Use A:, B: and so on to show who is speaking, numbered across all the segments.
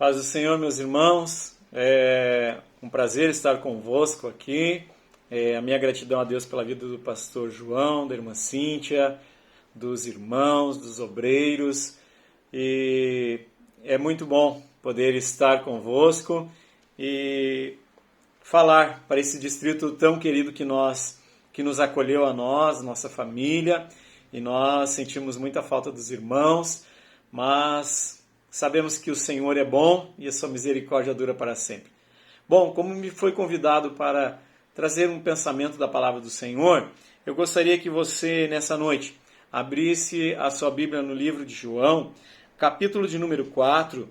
A: Paz do Senhor, meus irmãos, é um prazer estar convosco aqui. A minha gratidão a Deus pela vida do pastor João, da irmã Cíntia, dos irmãos, dos obreiros. E é muito bom poder estar convosco e falar para esse distrito tão querido que nos acolheu a nós, nossa família, e nós sentimos muita falta dos irmãos, mas sabemos que o Senhor é bom e a sua misericórdia dura para sempre. Bom, como me foi convidado para trazer um pensamento da palavra do Senhor, eu gostaria que você, nessa noite, abrisse a sua Bíblia no livro de João, capítulo de número 4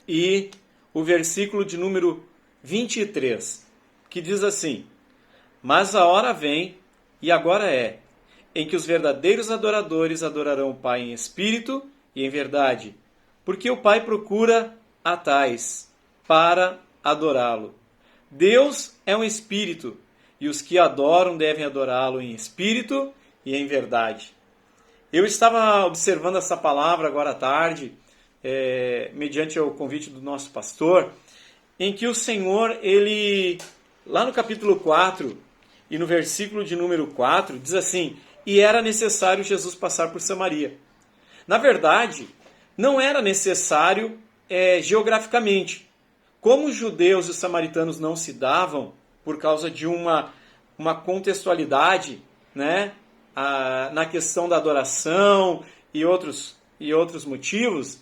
A: e o versículo de número 23, que diz assim: Mas a hora vem, e agora é, em que os verdadeiros adoradores adorarão o Pai em espírito e em verdade, porque o Pai procura a tais para adorá-lo. Deus é um espírito, e os que adoram devem adorá-lo em espírito e em verdade. Eu estava observando essa palavra agora à tarde, mediante o convite do nosso pastor, em que o Senhor, ele, lá no capítulo 4 e no versículo de número 4, diz assim: E era necessário Jesus passar por Samaria. Na verdade, não era necessário geograficamente. Como os judeus e os samaritanos não se davam por causa de uma contextualidade, né, na questão da adoração e outros motivos,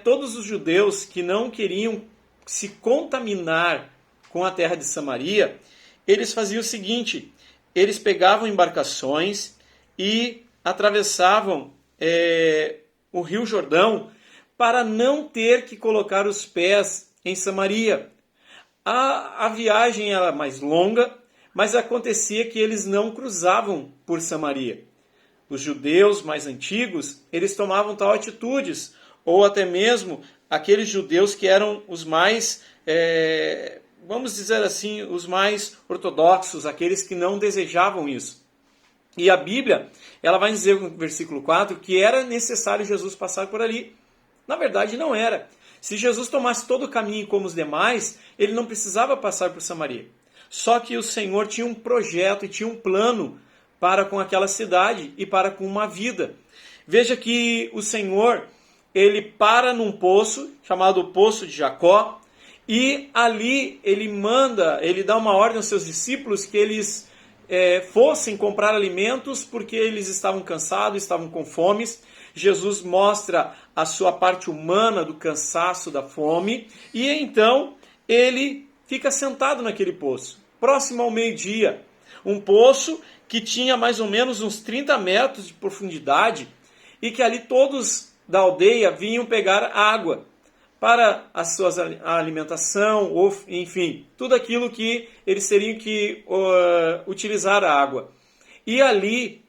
A: todos os judeus que não queriam se contaminar com a terra de Samaria, eles faziam o seguinte: eles pegavam embarcações e atravessavam o Rio Jordão para não ter que colocar os pés em Samaria. A viagem era mais longa, mas acontecia que eles não cruzavam por Samaria. Os judeus mais antigos, eles tomavam tal atitudes, ou até mesmo aqueles judeus que eram os mais, vamos dizer assim, os mais ortodoxos, aqueles que não desejavam isso. E a Bíblia, ela vai dizer no versículo 4 que era necessário Jesus passar por ali. Na verdade, não era. Se Jesus tomasse todo o caminho como os demais, ele não precisava passar por Samaria. Só que o Senhor tinha um projeto e tinha um plano para com aquela cidade e para com uma vida. Veja que o Senhor, ele para num poço, chamado Poço de Jacó, e ali ele dá uma ordem aos seus discípulos que eles fossem comprar alimentos porque eles estavam cansados, estavam com fome. Jesus mostra a sua parte humana do cansaço, da fome, e então ele fica sentado naquele poço, próximo ao meio-dia. Um poço que tinha mais ou menos uns 30 metros de profundidade e que ali todos da aldeia vinham pegar água para a sua alimentação, ou enfim, tudo aquilo que eles teriam que utilizar a água. E ali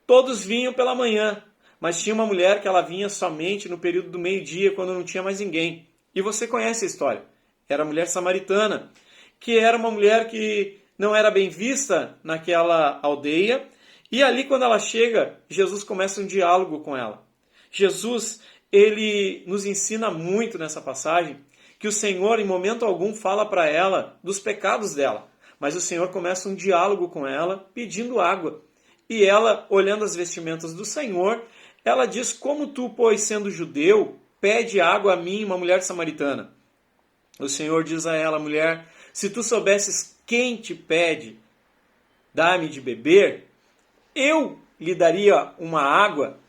A: todos vinham pela manhã, mas tinha uma mulher que ela vinha somente no período do meio-dia, quando não tinha mais ninguém. E você conhece a história. Era a mulher samaritana, que era uma mulher que não era bem vista naquela aldeia. E ali, quando ela chega, Jesus começa um diálogo com ela. Jesus, ele nos ensina muito nessa passagem que o Senhor, em momento algum, fala para ela dos pecados dela. Mas o Senhor começa um diálogo com ela, pedindo água. E ela, olhando as vestimentas do Senhor, ela diz: Como tu, pois, sendo judeu, pede água a mim, uma mulher samaritana? O Senhor diz a ela: Mulher, se tu soubesses quem te pede, dá-me de beber, eu lhe daria uma água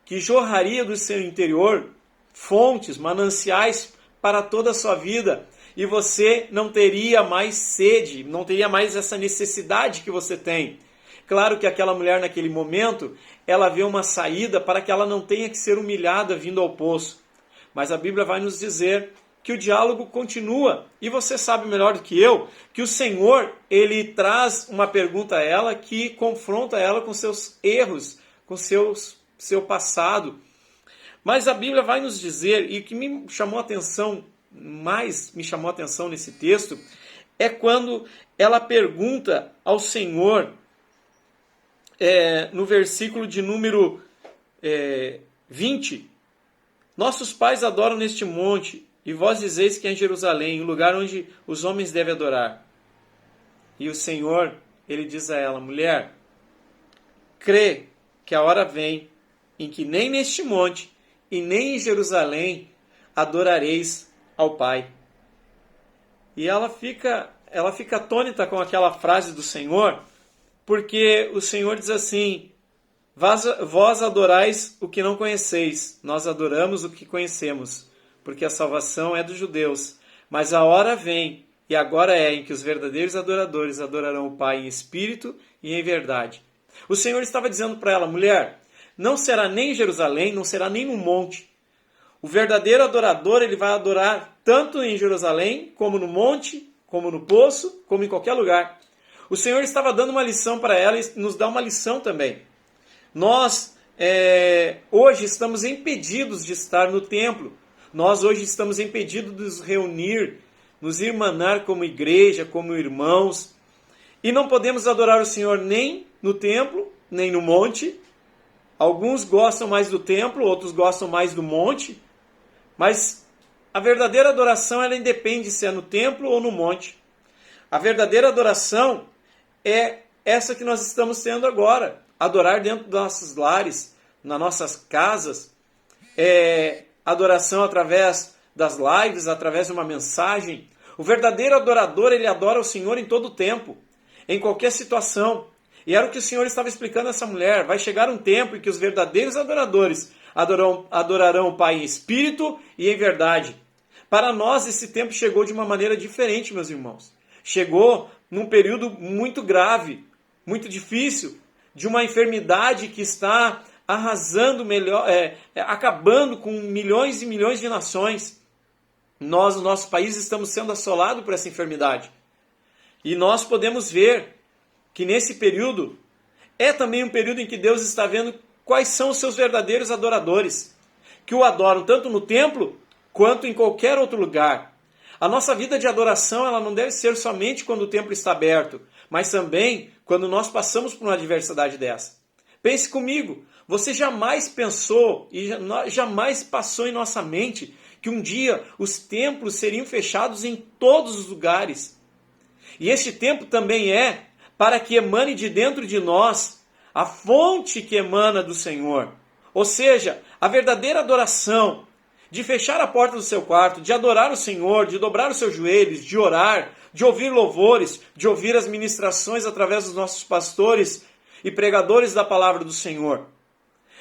A: que jorraria do seu interior fontes, mananciais para toda a sua vida, e você não teria mais sede, não teria mais essa necessidade que você tem. Claro que aquela mulher, naquele momento, ela vê uma saída para que ela não tenha que ser humilhada vindo ao poço. Mas a Bíblia vai nos dizer que o diálogo continua. E você sabe melhor do que eu que o Senhor, ele traz uma pergunta a ela que confronta ela com seus erros, com seu passado. Mas a Bíblia vai nos dizer, e o que me chamou a atenção nesse texto, é quando ela pergunta ao Senhor, no versículo de número 20, nossos pais adoram neste monte, E vós dizeis que é em Jerusalém, o lugar onde os homens devem adorar. E o Senhor, ele diz a ela, mulher, crê que a hora vem em que nem neste monte e nem em Jerusalém adorareis ao Pai. E ela fica atônita com aquela frase do Senhor, porque o Senhor diz assim, vós adorais o que não conheceis, nós adoramos o que conhecemos, porque a salvação é dos judeus. Mas a hora vem, e agora é, em que os verdadeiros adoradores adorarão o Pai em espírito e em verdade. O Senhor estava dizendo para ela, mulher, não será nem em Jerusalém, não será nem no monte. O verdadeiro adorador, ele vai adorar tanto em Jerusalém, como no monte, como no poço, como em qualquer lugar. O Senhor estava dando uma lição para ela e nos dá uma lição também. Nós, hoje, estamos impedidos de estar no templo. Nós, hoje, estamos impedidos de nos reunir, nos irmanar como igreja, como irmãos. E não podemos adorar o Senhor nem no templo, nem no monte. Alguns gostam mais do templo, outros gostam mais do monte. Mas a verdadeira adoração, ela independe se é no templo ou no monte. A verdadeira adoração é essa que nós estamos tendo agora. Adorar dentro dos nossos lares, nas nossas casas. Adoração através das lives, através de uma mensagem. O verdadeiro adorador, ele adora o Senhor em todo o tempo, em qualquer situação. E era o que o Senhor estava explicando a essa mulher. Vai chegar um tempo em que os verdadeiros adoradores adorarão o Pai em espírito e em verdade. Para nós, esse tempo chegou de uma maneira diferente, meus irmãos. Chegou num período muito grave, muito difícil, de uma enfermidade que está arrasando, acabando com milhões e milhões de nações. Nós, no nosso país, estamos sendo assolados por essa enfermidade. E nós podemos ver que nesse período é também um período em que Deus está vendo quais são os seus verdadeiros adoradores, que o adoram tanto no templo quanto em qualquer outro lugar. A nossa vida de adoração, ela não deve ser somente quando o templo está aberto, mas também quando nós passamos por uma adversidade dessa. Pense comigo, você jamais pensou e jamais passou em nossa mente que um dia os templos seriam fechados em todos os lugares. E este tempo também é para que emane de dentro de nós a fonte que emana do Senhor. Ou seja, a verdadeira adoração, de fechar a porta do seu quarto, de adorar o Senhor, de dobrar os seus joelhos, de orar, de ouvir louvores, de ouvir as ministrações através dos nossos pastores e pregadores da palavra do Senhor.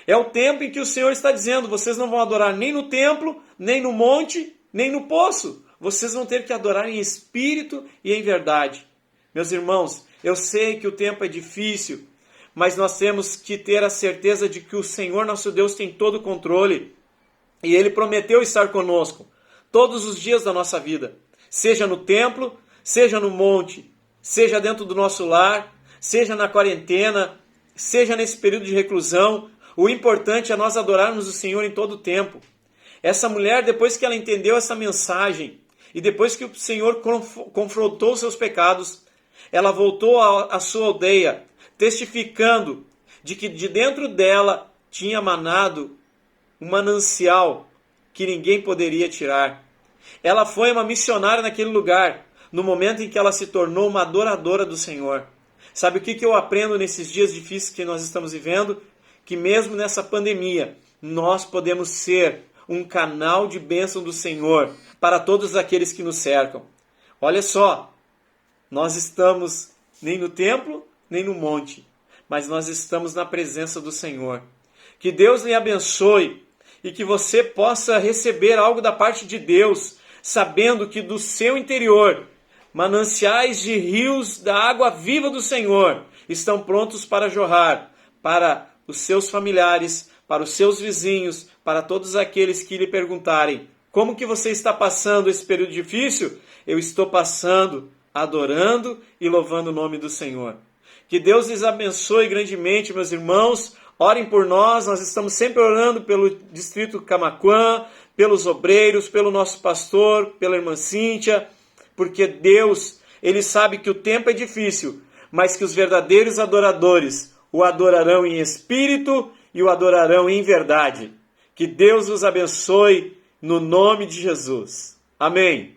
A: É o tempo em que o Senhor está dizendo, vocês não vão adorar nem no templo, nem no monte, nem no poço. Vocês vão ter que adorar em espírito e em verdade. Meus irmãos, eu sei que o tempo é difícil, mas nós temos que ter a certeza de que o Senhor nosso Deus tem todo o controle. E Ele prometeu estar conosco todos os dias da nossa vida. Seja no templo, seja no monte, seja dentro do nosso lar, seja na quarentena, seja nesse período de reclusão. O importante é nós adorarmos o Senhor em todo o tempo. Essa mulher, depois que ela entendeu essa mensagem, e depois que o Senhor confrontou os seus pecados, ela voltou à sua aldeia, testificando de que de dentro dela tinha manado um manancial que ninguém poderia tirar. Ela foi uma missionária naquele lugar, no momento em que ela se tornou uma adoradora do Senhor. Sabe o que eu aprendo nesses dias difíceis que nós estamos vivendo? Que mesmo nessa pandemia, nós podemos ser um canal de bênção do Senhor para todos aqueles que nos cercam. Olha só, nós estamos nem no templo, nem no monte, mas nós estamos na presença do Senhor. Que Deus lhe abençoe e que você possa receber algo da parte de Deus, sabendo que do seu interior, mananciais de rios da água viva do Senhor estão prontos para jorrar para os seus familiares, para os seus vizinhos, para todos aqueles que lhe perguntarem: como que você está passando esse período difícil? Eu estou passando, adorando e louvando o nome do Senhor. Que Deus lhes abençoe grandemente, meus irmãos. Orem por nós, nós estamos sempre orando pelo distrito Camaquã, pelos obreiros, pelo nosso pastor, pela irmã Cíntia, porque Deus, Ele sabe que o tempo é difícil, mas que os verdadeiros adoradores o adorarão em espírito e o adorarão em verdade. Que Deus os abençoe no nome de Jesus. Amém.